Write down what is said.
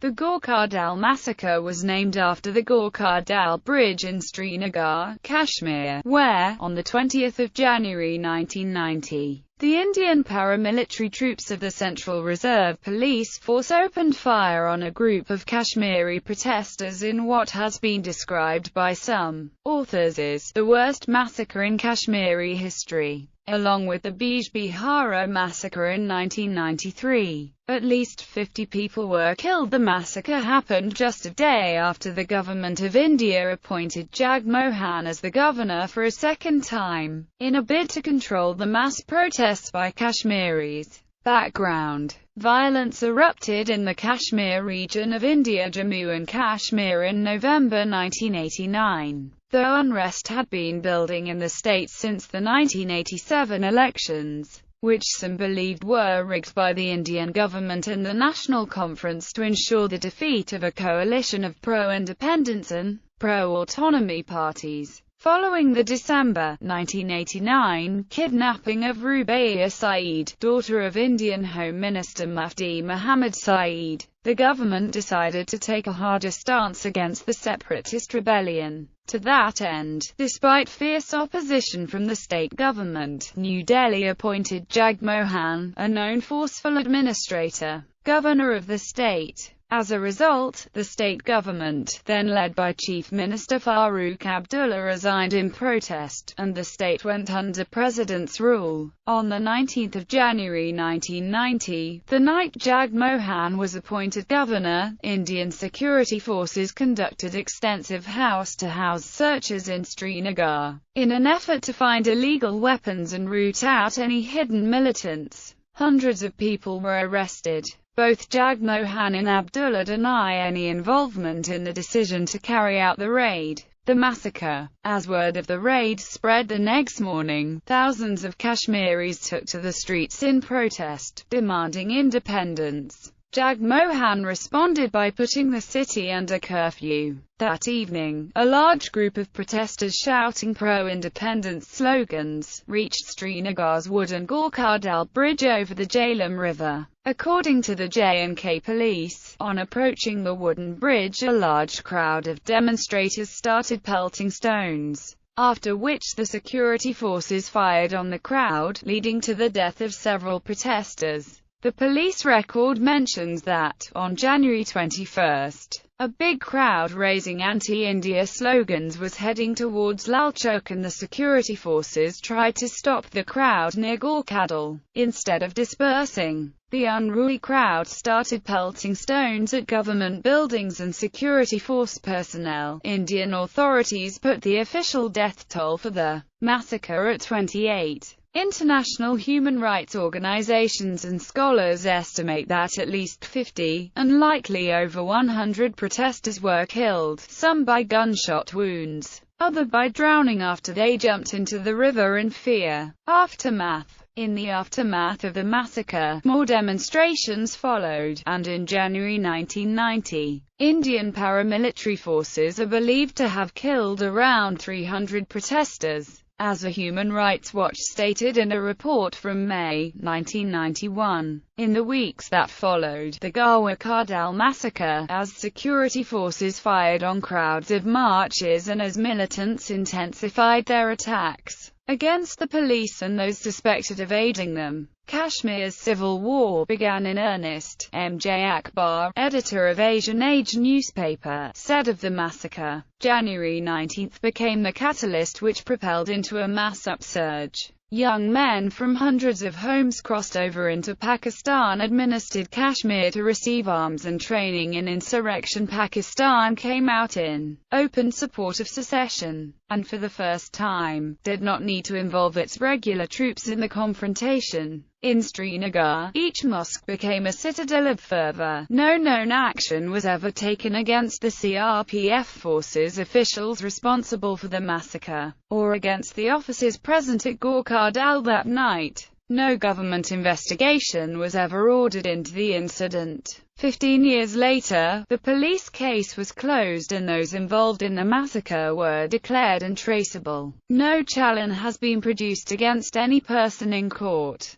The Gawkadal massacre was named after the Gawkadal Bridge in Srinagar, Kashmir, where, on 20 January 1990, the Indian paramilitary troops of the Central Reserve Police Force opened fire on a group of Kashmiri protesters in what has been described by some authors as the worst massacre in Kashmiri history. Along with the Bijbehara Massacre in 1993, at least 50 people were killed. The massacre happened just a day after the government of India appointed Jagmohan as the governor for a second time, in a bid to control the mass protests by Kashmiris. Background: violence erupted in the Kashmir region of India, Jammu and Kashmir, in November 1989. Though unrest had been building in the state since the 1987 elections, which some believed were rigged by the Indian government and the National Conference to ensure the defeat of a coalition of pro-independence and pro-autonomy parties. Following the December 1989 kidnapping of Rubaiyah Saeed, daughter of Indian Home Minister Mufti Muhammad Saeed, the government decided to take a harder stance against the separatist rebellion. To that end, despite fierce opposition from the state government, New Delhi appointed Jagmohan, a known forceful administrator, governor of the state. As a result, the state government, then led by Chief Minister Farooq Abdullah, resigned in protest, and the state went under President's rule. On 19 January 1990, the night Jagmohan was appointed governor, Indian security forces conducted extensive house-to-house searches in Srinagar, in an effort to find illegal weapons and root out any hidden militants. Hundreds of people were arrested. Both Jagmohan and Abdullah deny any involvement in the decision to carry out the raid. The massacre. As word of the raid spread the next morning, thousands of Kashmiris took to the streets in protest, demanding independence. Jagmohan responded by putting the city under curfew. That evening, a large group of protesters shouting pro-independence slogans reached Srinagar's wooden Gawkadal bridge over the Jhelum River. According to the J&K police, on approaching the wooden bridge, a large crowd of demonstrators started pelting stones, after which the security forces fired on the crowd, leading to the death of several protesters. The police record mentions that, on January 21, a big crowd raising anti-India slogans was heading towards Lal Chowk and the security forces tried to stop the crowd near Gawkadal. Instead of dispersing, the unruly crowd started pelting stones at government buildings and security force personnel. Indian authorities put the official death toll for the massacre at 28. International human rights organizations and scholars estimate that at least 50, and likely over 100 protesters were killed, some by gunshot wounds, others by drowning after they jumped into the river in fear. Aftermath. In the aftermath of the massacre, more demonstrations followed, and in January 1990, Indian paramilitary forces are believed to have killed around 300 protesters. As a Human Rights Watch stated in a report from May 1991, in the weeks that followed the Gawkadal massacre, as security forces fired on crowds of marchers and as militants intensified their attacks against the police and those suspected of aiding them, Kashmir's civil war began in earnest. M.J. Akbar, editor of Asian Age newspaper, said of the massacre, January 19 became the catalyst which propelled into a mass upsurge. Young men from hundreds of homes crossed over into Pakistan, administered Kashmir to receive arms and training in insurrection. Pakistan came out in open support of secession, and for the first time, did not need to involve its regular troops in the confrontation. In Srinagar, each mosque became a citadel of fervor. No known action was ever taken against the CRPF forces, officials responsible for the massacre, or against the officers present at Gawkadal that night. No government investigation was ever ordered into the incident. 15 years later, the police case was closed and those involved in the massacre were declared untraceable. No challan has been produced against any person in court.